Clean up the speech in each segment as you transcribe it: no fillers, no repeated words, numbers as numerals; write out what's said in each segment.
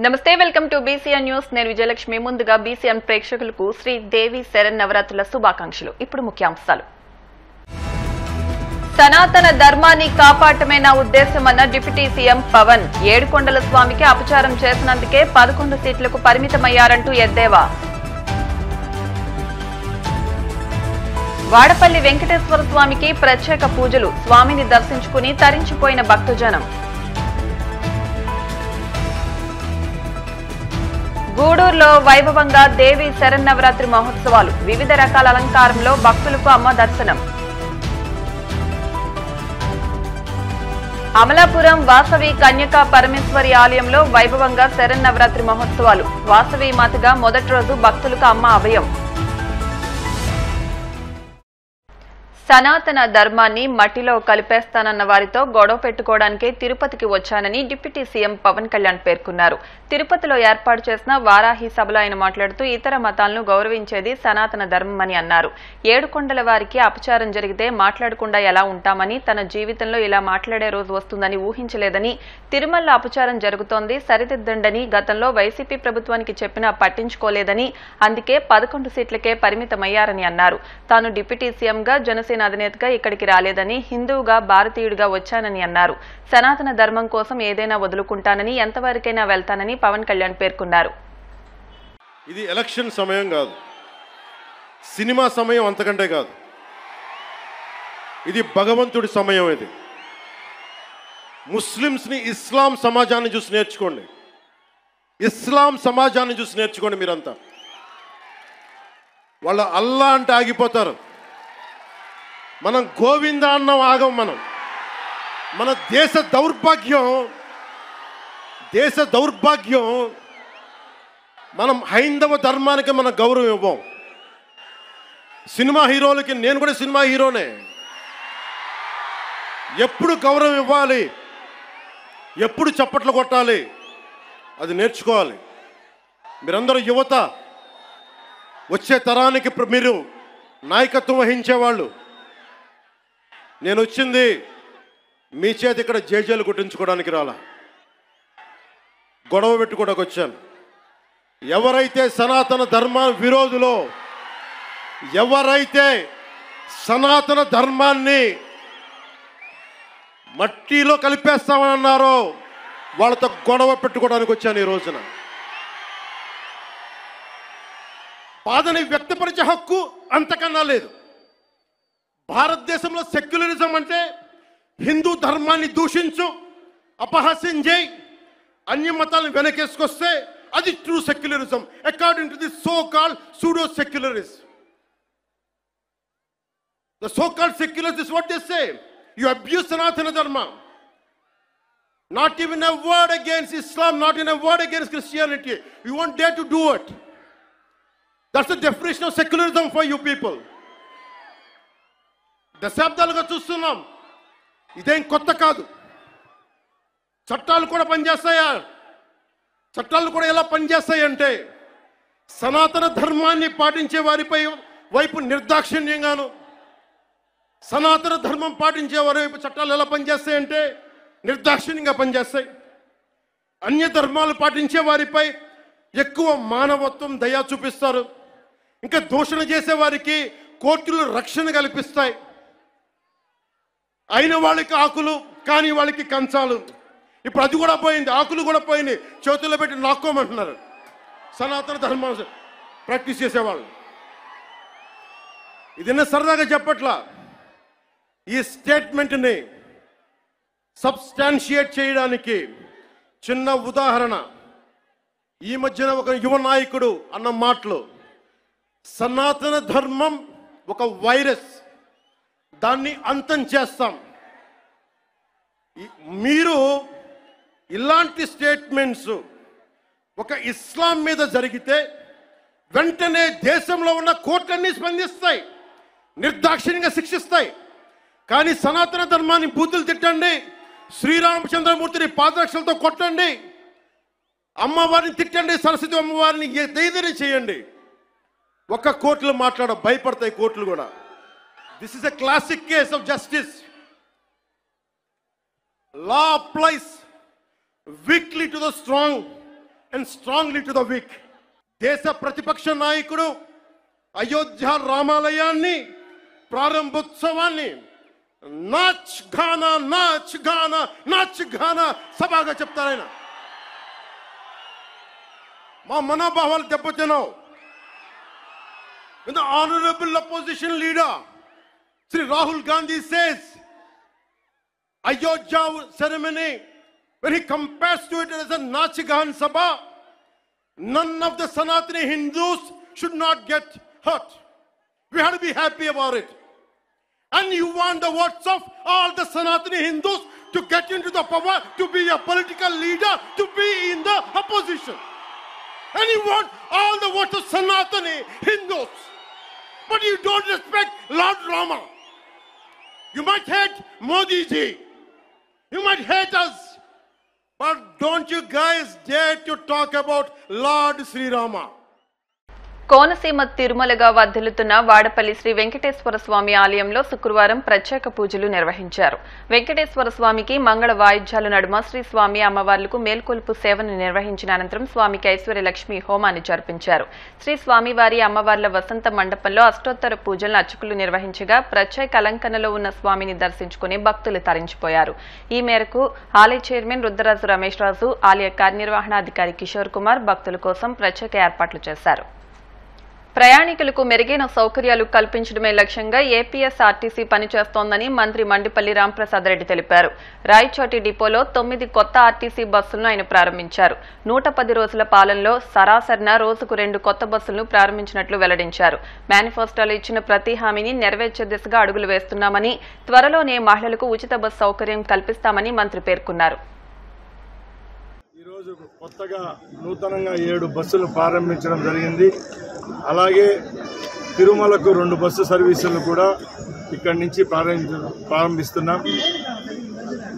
నమస్తే welcome to BCN news నేను విజయలక్ష్మి ముందుగా బీసీఎన్ ప్రేక్షకులకు శ్రీ దేవి శరన్నవరాత్రుల శుభాకాంక్షలు ఇప్పుడు ముఖ్యాంశాలు సనాతన ధర్మాన్ని కాపాడటమే నా ఉద్దేశమన్న డిప్యూటీ సీఎం పవన్ ఏడుకొండల స్వామికి అపచారం చేసినందుకే 11 సీట్లకు పరిమితమయ్యారంటూ ఎద్దేవా వాడపల్లి వెంకటేశ్వర స్వామికి ప్రత్యేక పూజలు స్వామిని దర్శించుకుని తరించిపోయిన భక్తజనం గూడూరులో వైభవంగా దేవి శరన్నవరాత్రి మహోత్సవాలు వివిధ రకాల అలంకారంలో భక్తులకు అమ్మ దర్శనం అమలాపురం వాసవి కన్యకా పరమేశ్వరి ఆలయంలో వైభవంగా శరన్నవరాత్రి మహోత్సవాలు వాసవి మాతగా మొదటి రోజు భక్తులకు అమ్మ అభయం సనాతన ధర్మాన్ని మట్టిలో కలిపేస్తానన్న వారితో గొడవ పెట్టుకోవడానికే తిరుపతికి వచ్చానని డిప్యూటీ సీఎం పవన్ కళ్యాణ్ పేర్కొన్నారు. తిరుపతిలో ఏర్పాటు చేసిన వారాహి సభలో ఆయన మాట్లాడుతూ ఇతర మతాలను గౌరవించేది సనాతన ధర్మమని అన్నారు. ఏడుకొండల వారికి అపచారం జరిగితే మాట్లాడకుండా ఎలా ఉంటామని, తన జీవితంలో ఇలా మాట్లాడే రోజు వస్తుందని ఊహించలేదని, తిరుమలలో అపచారం జరుగుతోంది సరిదిద్దండని గతంలో వైసీపీ ప్రభుత్వానికి చెప్పినా పట్టించుకోలేదని, అందుకే 11 సీట్లకే పరిమితమయ్యారని అన్నారు. తాను డిప్యూటీ సీఎంగా జనసేన అధినేతగా ఇక్కడికి రాలేదని, హిందువుగా భారతీయుడిగా వచ్చానని అన్నారు. సనాతన ధర్మం కోసం ఏదైనా వదులుకుంటానని, ఎంతవరకైనా వెళ్తానని పవన్ కళ్యాణ్ పేర్కొన్నారు. ఇది ఎలక్షన్ సమయం కాదు, సినిమా సమయం అంతకంటే కాదు, ఇది భగవంతుడి సమయం. ఇది ముస్లిమ్స్ని ఇస్లాం సమాజాన్ని చూసి నేర్చుకోండి, ఇస్లాం సమాజాన్ని చూసి నేర్చుకోండి. మీరంతా వాళ్ళ అల్లా అంటే ఆగిపోతారు, మనం గోవింద అన్నం ఆగం. మన దేశ దౌర్భాగ్యం మనం హైందవ ధర్మానికి మనం గౌరవం ఇవ్వం. సినిమా హీరోలకి, నేను కూడా సినిమా హీరోనే, ఎప్పుడు గౌరవం ఇవ్వాలి, ఎప్పుడు చప్పట్లు కొట్టాలి, అది నేర్చుకోవాలి. మీరందరూ యువత, వచ్చే తరానికి మీరు నాయకత్వం వహించేవాళ్ళు. నేను వచ్చింది మీ చేతి ఇక్కడ జేజేలు కొట్టించుకోవడానికి రాలా, గొడవ పెట్టుకోవడానికి వచ్చాను. ఎవరైతే సనాతన ధర్మ విరోధులో, ఎవరైతే సనాతన ధర్మాన్ని మట్టిలో కలిపేస్తామని అన్నారో వాళ్ళతో గొడవ పెట్టుకోవడానికి వచ్చాను ఈ రోజున. బాధని వ్యక్తపరిచే హక్కు అంతకన్నా లేదు. భారతదేశంలో సెక్యులరిజం అంటే హిందూ ధర్మాన్ని దూషించు, అపహాస్యం చేయి, అన్య మతాలను వెనకేసుకొస్తే అది true secularism according to the so called pseudo secularist. The so called secularists is what they say. You abuse Sanatana Dharma. Not even a word against Islam, not even a word against Christianity. You won't dare to do it. That's the definition of secularism for you people. దశాబ్దాలుగా చూస్తున్నాం, ఇదేం కొత్త కాదు. చట్టాలు కూడా పనిచేస్తాయా? చట్టాలు కూడా ఎలా పనిచేస్తాయంటే సనాతన ధర్మాన్ని పాటించే వారిపై వైపు నిర్దాక్షిణ్యంగాను, సనాతన ధర్మం పాటించే వారి వైపు చట్టాలు ఎలా పనిచేస్తాయంటే నిర్దాక్షిణ్యంగా పనిచేస్తాయి. అన్య ధర్మాలు పాటించే వారిపై ఎక్కువ మానవత్వం, దయ చూపిస్తారు. ఇంకా దూషణ చేసే వారికి కోర్టులు రక్షణ కల్పిస్తాయి. అయిన వాళ్ళకి ఆకులు, కానీ వాళ్ళకి కంచాలు. ఇప్పుడు అది కూడా పోయింది, ఆకులు కూడా పోయింది, చేతుల్లో పెట్టి నాక్కోమంటున్నారు సనాతన ధర్మం ప్రాక్టీస్ చేసేవాళ్ళు. ఇది సరదాగా చెప్పట్లా, ఈ స్టేట్మెంట్ని సబ్స్టాన్షియేట్ చేయడానికి చిన్న ఉదాహరణ. ఈ మధ్యన ఒక యువ నాయకుడు అన్న మాటలు, సనాతన ధర్మం ఒక వైరస్, దాన్ని అంతం చేస్తాం. మీరు ఇలాంటి స్టేట్మెంట్స్ ఒక ఇస్లాం మీద జరిగితే వెంటనే దేశంలో ఉన్న కోర్టులన్నీ స్పందిస్తాయి, నిర్దాక్షిణ్యంగా శిక్షిస్తాయి. కానీ సనాతన ధర్మాన్ని బూతులు తిట్టండి, శ్రీరామచంద్రమూర్తిని పాదరక్షలతో కొట్టండి, అమ్మవారిని తిట్టండి, సరస్వతి అమ్మవారిని ఏదైనా చేయండి, ఒక్క కోర్టులో భయపడతాయి కోర్టులు కూడా. This is a classic case of justice. Law applies weakly to the strong and strongly to the weak. దేశ ప్రతిపక్ష నాయకుడు అయోధ్య రామాలయాన్ని ప్రారంభోత్సవాన్ని నాచ్ గానా నాచ్ గానా నాచ్ గానా సభగా చెప్తారాయన. మా మనోభావాలు దెబ్బతిన్నావు. The honorable opposition leader Sri Rahul Gandhi says Ayodhya ceremony, when he compares to it as a Nachigan Sabha, none of the Sanatani Hindus should not get hurt. We have to be happy about it. And you want the votes of all the Sanatani Hindus to get into the power, to be a political leader, to be in the opposition. And you want all the votes of Sanatani Hindus. But you don't respect Lord Rama. You might hate Modi ji. You might hate us. But don't you guys dare to talk about Lord Sri Rama. Konaseema తిరుమలగా వర్ధిల్లుతున్న Vadapalli Shri Venkateswara స్వామి ఆలయంలో శుక్రవారం ప్రత్యేక పూజలు నిర్వహించారు. వెంకటేశ్వర స్వామికి మంగళ వాయిద్యాల నడుమ శ్రీ స్వామి అమ్మవార్లకు మేల్కొల్పు సేవను నిర్వహించిన అనంతరం స్వామికి ఐశ్వర్యలక్ష్మి హోమాన్ని జరిపించారు. శ్రీ స్వామివారి అమ్మవార్ల వసంత మండపంలో అష్టోత్తర పూజలను అర్చకులు నిర్వహించగా ప్రత్యేక అలంకరణలో ఉన్న స్వామిని దర్శించుకుని భక్తులు తరించిపోయారు. ఈ మేరకు ఆలయ చైర్మన్ రుద్రరాజు రమేష్ రాజు, ఆలయ కార్యనిర్వహణాధికారి కిషోర్ కుమార్ భక్తుల కోసం ప్రత్యేక ఏర్పాట్లు చేశారు. ప్రయాణికులకు మెరుగైన సౌకర్యాలు కల్పించడమే లక్ష్యంగా ఏపీఎస్ఆర్టీసీ పనిచేస్తోందని మంత్రి మండిపల్లి రాంప్రసాద్ రెడ్డి తెలిపారు. రాయచోటి డిపోలో 9 కొత్త ఆర్టీసీ బస్సులను ఆయన ప్రారంభించారు. 110 రోజుల పాలనలో సరాసరిన రోజుకు 2 కొత్త బస్సులను ప్రారంభించినట్లు వెల్లడించారు. మేనిఫెస్టోలో ఇచ్చిన ప్రతి హామీని నెరవేర్చే దిశగా అడుగులు వేస్తున్నామని, త్వరలోనే మహిళలకు ఉచిత బస్సు సౌకర్యం కల్పిస్తామని మంత్రి పేర్కొన్నారు. ఈరోజు కొత్తగా నూతనంగా 7 బస్సులు ప్రారంభించడం జరిగింది. అలాగే తిరుమలకు 2 బస్సు సర్వీసులను కూడా ఇక్కడి నుంచి ప్రారంభిస్తున్నాం.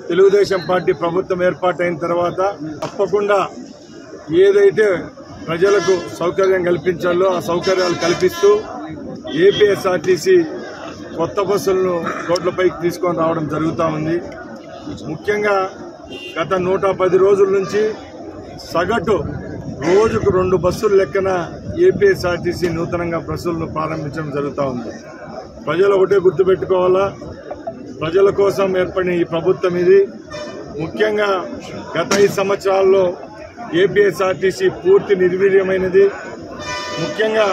తెలుగుదేశం పార్టీ ప్రభుత్వం ఏర్పాటైన తర్వాత తప్పకుండా ఏదైతే ప్రజలకు సౌకర్యం కల్పించాలో ఆ సౌకర్యాలు కల్పిస్తూ ఏపీఎస్ఆర్టీసీ కొత్త బస్సులను రోడ్లపైకి తీసుకొని రావడం జరుగుతూ ఉంది. ముఖ్యంగా గత 110 రోజుల నుంచి సగటు రోజుకు 2 బస్సులు లెక్కన ఏపీఎస్ఆర్టీసీ నూతనంగా బస్సులను ప్రారంభించడం జరుగుతూ ఉంది. ప్రజలు ఒకటే గుర్తుపెట్టుకోవాలా, ప్రజల కోసం ఏర్పడిన ఈ ప్రభుత్వం ఇది. ముఖ్యంగా గత 5 సంవత్సరాల్లో ఏపీఎస్ఆర్టీసీ పూర్తి నిర్వీర్యమైనది. ముఖ్యంగా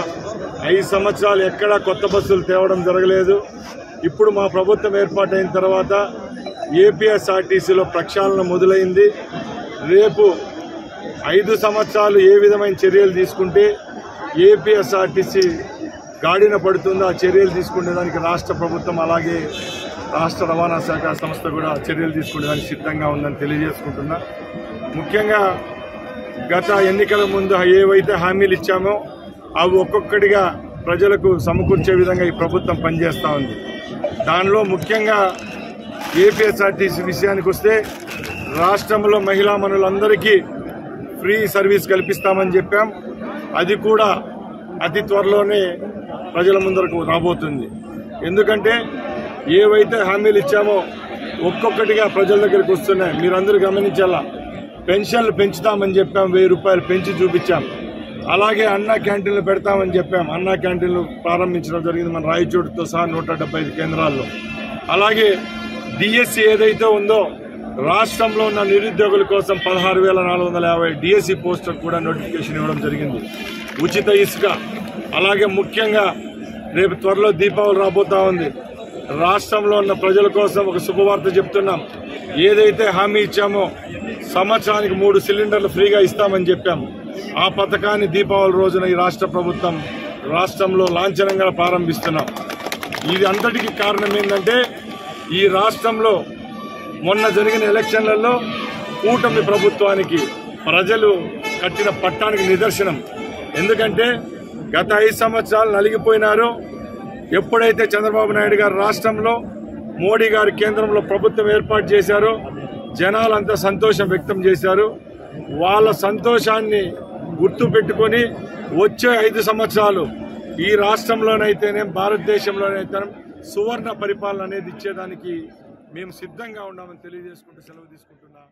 5 సంవత్సరాలు ఎక్కడా కొత్త బస్సులు తేవడం జరగలేదు. ఇప్పుడు మా ప్రభుత్వం ఏర్పాటైన తర్వాత ఏపీఎస్ఆర్టీసీలో ప్రక్షాళన మొదలైంది. రేపు 5 సంవత్సరాలు ఏ విధమైన చర్యలు తీసుకుంటే ఏపీఎస్ఆర్టీసీ గాడిన పడుతుందో ఆ చర్యలు తీసుకునేదానికి రాష్ట్ర ప్రభుత్వం అలాగే రాష్ట్ర రవాణా శాఖ సంస్థ కూడా చర్యలు తీసుకునేదానికి సిద్ధంగా ఉందని తెలియజేసుకుంటున్నా. ముఖ్యంగా గత ఎన్నికల ముందు ఏవైతే హామీలు ఇచ్చామో అవి ఒక్కొక్కటిగా ప్రజలకు సమకూర్చే విధంగా ఈ ప్రభుత్వం పనిచేస్తూ ఉంది. దానిలో ముఖ్యంగా ఏపీఎస్ఆర్టీసీ విషయానికి వస్తే రాష్ట్రంలో మహిళా మనులందరికీ ఫ్రీ సర్వీస్ కల్పిస్తామని చెప్పాం. అది కూడా అతి త్వరలోనే ప్రజల ముందరకు రాబోతుంది. ఎందుకంటే ఏవైతే హామీలు ఇచ్చామో ఒక్కొక్కటిగా ప్రజల దగ్గరికి వస్తున్నాయి. మీరందరూ గమనించాలా, పెన్షన్లు పెంచుతామని చెప్పాం, 1000 రూపాయలు పెంచి చూపించాం. అలాగే అన్నా క్యాంటీన్లు పెడతామని చెప్పాం, అన్నా క్యాంటీన్లు ప్రారంభించడం జరిగింది మన రాయచోటితో సహా 175 కేంద్రాల్లో. అలాగే డిఎస్సి ఏదైతే ఉందో రాష్ట్రంలో ఉన్న నిరుద్యోగుల కోసం 16,450 డిఎస్సి పోస్టులకు కూడా నోటిఫికేషన్ ఇవ్వడం జరిగింది. ఉచిత ఇసుక, అలాగే ముఖ్యంగా రేపు త్వరలో దీపావళి రాబోతా ఉంది. రాష్ట్రంలో ఉన్న ప్రజల కోసం ఒక శుభవార్త చెప్తున్నాం. ఏదైతే హామీ ఇచ్చామో సంవత్సరానికి 3 సిలిండర్లు ఫ్రీగా ఇస్తామని చెప్పాము. ఆ పథకాన్ని దీపావళి రోజున ఈ రాష్ట్ర ప్రభుత్వం రాష్ట్రంలో లాంఛనంగా ప్రారంభిస్తున్నాం. ఇది అంతటికి కారణం ఏంటంటే ఈ రాష్ట్రంలో మొన్న జరిగిన ఎలక్షన్లలో కూటమి ప్రభుత్వానికి ప్రజలు కట్టిన పట్టానికి నిదర్శనం. ఎందుకంటే గత 5 సంవత్సరాలు నలిగిపోయినారు. ఎప్పుడైతే చంద్రబాబు నాయుడు గారు రాష్ట్రంలో, మోడీ గారు కేంద్రంలో ప్రభుత్వం ఏర్పాటు చేశారో జనాలంతా సంతోషం వ్యక్తం చేశారు. వాళ్ళ సంతోషాన్ని గుర్తు పెట్టుకొని వచ్చే 5 సంవత్సరాలు ఈ రాష్ట్రంలోనైతేనే భారతదేశంలోనైతే సువర్ణ పరిపాలన అనేది ఇచ్చేదానికి మేము సిద్ధంగా ఉన్నామని తెలియజేసుకుంటూ సెలవు తీసుకుంటున్నాం.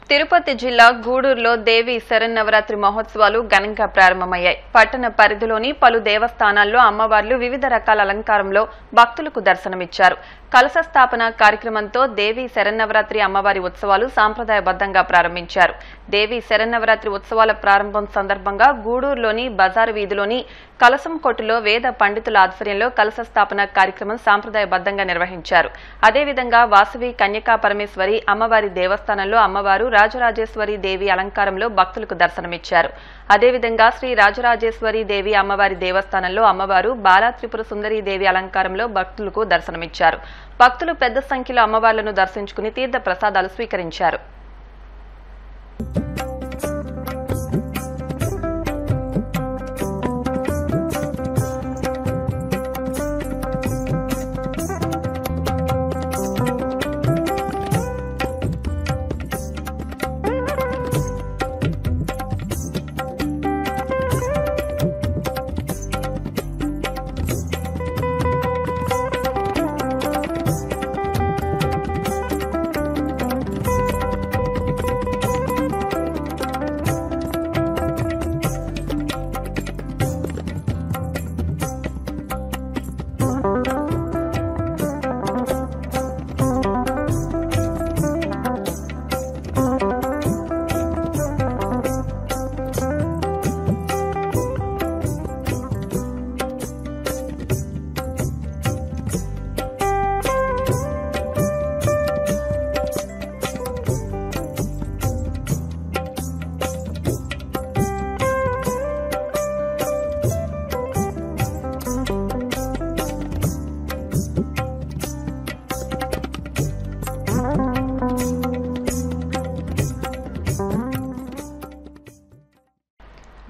తిరుపతి జిల్లా గూడూరులో దేవి శరన్నవరాత్రి మహోత్సవాలు ఘనంగా ప్రారంభమయ్యాయి. పట్టణ పరిధిలోని పలు దేవస్థానాల్లో అమ్మవార్లు వివిధ రకాల అలంకారంలో భక్తులకు దర్శనమిచ్చారు. కలశ స్థాపన కార్యక్రమంతో దేవి శరన్నవరాత్రి అమ్మవారి ఉత్సవాలు సాంప్రదాయబద్ధంగా ప్రారంభించారు. దేవి శరన్నవరాత్రి ఉత్సవాల ప్రారంభం సందర్భంగా గూడూరులోని బజారు వీధిలోని కలశం కొట్టులో వేద పండితుల ఆధ్వర్యంలో కలశ స్థాపన కార్యక్రమం సాంప్రదాయబద్ధంగా నిర్వహించారు. అదేవిధంగా వాసవి కన్యకా పరమేశ్వరి అమ్మవారి దేవస్థానంలో అమ్మవారు రాజరాజేశ్వరి దేవి అలంకారంలో భక్తులకు దర్శనమిచ్చారు. అదేవిధంగా శ్రీ రాజరాజేశ్వరి దేవి అమ్మవారి దేవస్థానంలో అమ్మవారు బాలా త్రిపుర సుందరి దేవి అలంకారంలో భక్తులకు దర్శనమిచ్చారు. భక్తులు పెద్ద సంఖ్యలో అమ్మవార్లను దర్శించుకుని తీర్థ ప్రసాదాలు స్వీకరించారు.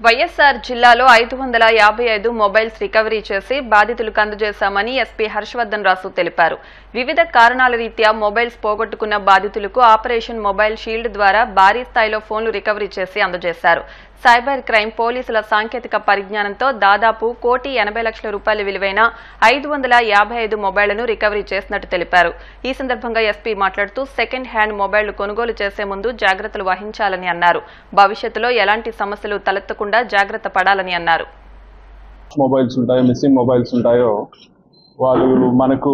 వైఎస్ఆర్ జిల్లాలో 555 మొబైల్స్ రికవరీ చేసి బాధితులకు అందజేశామని ఎస్పీ హర్షవర్ధన్ రాసు తెలిపారు. వివిధ కారణాల రీత్యా మొబైల్స్ పోగొట్టుకున్న బాధితులకు ఆపరేషన్ మొబైల్ షీల్డ్ ద్వారా భారీ స్థాయిలో ఫోన్లు రికవరీ చేసి అందజేశారు. సైబర్ క్రైమ్ పోలీసుల సాంకేతిక పరిజ్ఞానంతో దాదాపు ₹1,80,00,000 విలువైన 555 మొబైళ్లను రికవరీ చేసినట్టు తెలిపారు. ఈ సందర్భంగా ఎస్పీ మాట్లాడుతూ సెకండ్ హ్యాండ్ మొబైళ్లు కొనుగోలు చేసే ముందు జాగ్రత్తలు వహించాలని అన్నారు. భవిష్యత్తులో ఎలాంటి సమస్యలు తలెత్తకుండా జాగ్రత్త పడాలని అన్నారు. మొబైల్స్ ఉంటాయో మిస్సింగ్ మొబైల్స్ ఉంటాయో వాళ్ళు మనకు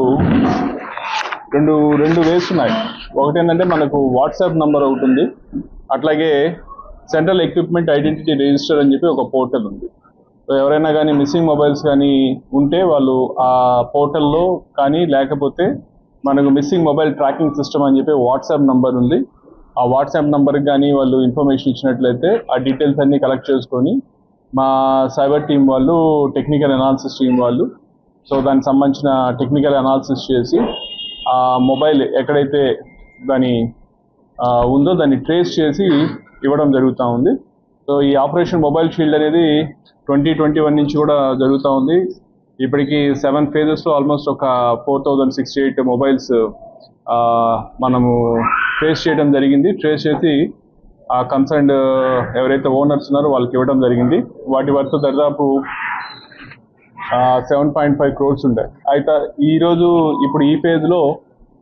రెండు వేస్ ఉన్నాయి. ఒకటి ఏంటంటే మనకు వాట్సాప్ నంబర్ ఒకటి ఉంది, అట్లాగే సెంట్రల్ ఎక్విప్మెంట్ ఐడెంటిటీ రిజిస్టర్ అని చెప్పి ఒక పోర్టల్ ఉంది. సో ఎవరైనా కానీ మిస్సింగ్ మొబైల్స్ కానీ ఉంటే వాళ్ళు ఆ పోర్టల్లో కానీ లేకపోతే మనకు మిస్సింగ్ మొబైల్ ట్రాకింగ్ సిస్టమ్ అని చెప్పి వాట్సాప్ నంబర్ ఉంది. ఆ వాట్సాప్ నంబర్కి కానీ వాళ్ళు ఇన్ఫర్మేషన్ ఇచ్చినట్లయితే ఆ డీటెయిల్స్ అన్నీ కలెక్ట్ చేసుకొని మా సైబర్ టీం వాళ్ళు, టెక్నికల్ అనాలిసిస్ టీం వాళ్ళు సో దానికి సంబంధించిన టెక్నికల్ అనాలిసిస్ చేసి ఆ మొబైల్ ఎక్కడైతే దాని ఉందో దాన్ని ట్రేస్ చేసి ఇవ్వడం జరుగుతూ ఉంది. సో ఈ ఆపరేషన్ మొబైల్ షీల్డ్ అనేది 2021 నుంచి కూడా జరుగుతూ ఉంది. ఇప్పటికి 7 phases ఆల్మోస్ట్ ఒక 4068 మొబైల్స్ మనము ట్రేస్ చేయడం జరిగింది. ట్రేస్ చేసి ఆ కన్సర్న్డ్ ఎవరైతే ఓనర్స్ ఉన్నారో వాళ్ళకి ఇవ్వడం జరిగింది. వాటి వర్త్ దాదాపు 7.5 crores ఉంటాయి. అయితే ఈరోజు ఇప్పుడు ఈ పేజ్లో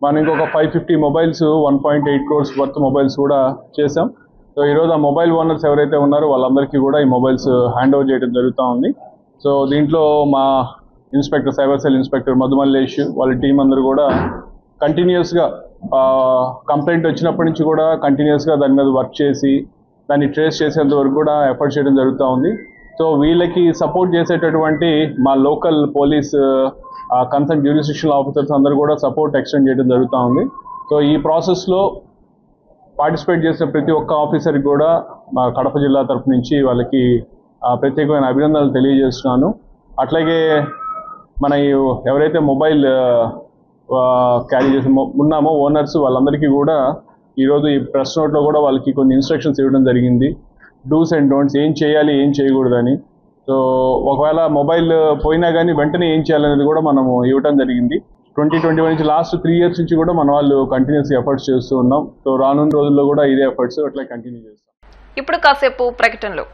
మనం ఇంకొక 550 మొబైల్స్ 1.8 crores వర్త్ మొబైల్స్ కూడా చేసాం. సో ఈరోజు ఆ మొబైల్ ఓనర్స్ ఎవరైతే ఉన్నారో వాళ్ళందరికీ కూడా ఈ మొబైల్స్ హ్యాండ్ ఓవర్ చేయడం జరుగుతూ ఉంది. సో దీంట్లో మా ఇన్స్పెక్టర్, సైబర్ సెల్ ఇన్స్పెక్టర్ మధుమల్లేష్ వాళ్ళ టీం అందరూ కూడా కంటిన్యూస్గా కంప్లైంట్ వచ్చినప్పటి నుంచి కూడా కంటిన్యూస్గా దాని మీద వర్క్ చేసి దాన్ని ట్రేస్ చేసేంత వరకు కూడా ఎఫర్ట్ చేయడం జరుగుతూ ఉంది. సో వీళ్ళకి సపోర్ట్ చేసేటటువంటి మా local police concern jurisdictional officers అందరూ కూడా సపోర్ట్ ఎక్స్టెండ్ చేయడం జరుగుతూ ఉంది. సో ఈ ప్రాసెస్లో పార్టిసిపేట్ చేసే ప్రతి ఒక్క ఆఫీసర్కి కూడా మా కడప జిల్లా తరఫు నుంచి వాళ్ళకి ప్రత్యేకమైన అభినందనలు తెలియజేస్తున్నాను. అట్లాగే మన ఎవరైతే మొబైల్ క్యారీ చేసి ఉన్నామో ఓనర్స్ వాళ్ళందరికీ కూడా ఈరోజు ఈ ప్రెస్ నోట్లో కూడా వాళ్ళకి కొన్ని ఇన్స్ట్రక్షన్స్ ఇవ్వడం జరిగింది. డూస్ అండ్ డోంట్స్, ఏం చేయాలి ఏం చేయకూడదని. సో ఒకవేళ మొబైల్ పోయినా కానీ వెంటనే ఏం చేయాలనేది కూడా మనము ఇవ్వడం జరిగింది. 2021 నుంచి లాస్ట్ 3 years నుంచి కూడా మన వాళ్ళు కంటిన్యూస్ ఎఫర్ట్స్ చేస్తూ ఉన్నాం. సో రానున్న రోజుల్లో కూడా ఇదే ఎఫర్ట్స్ అట్లా కంటిన్యూ చేస్తాం. ఇప్పుడు కాసేపు ప్రకటనలు.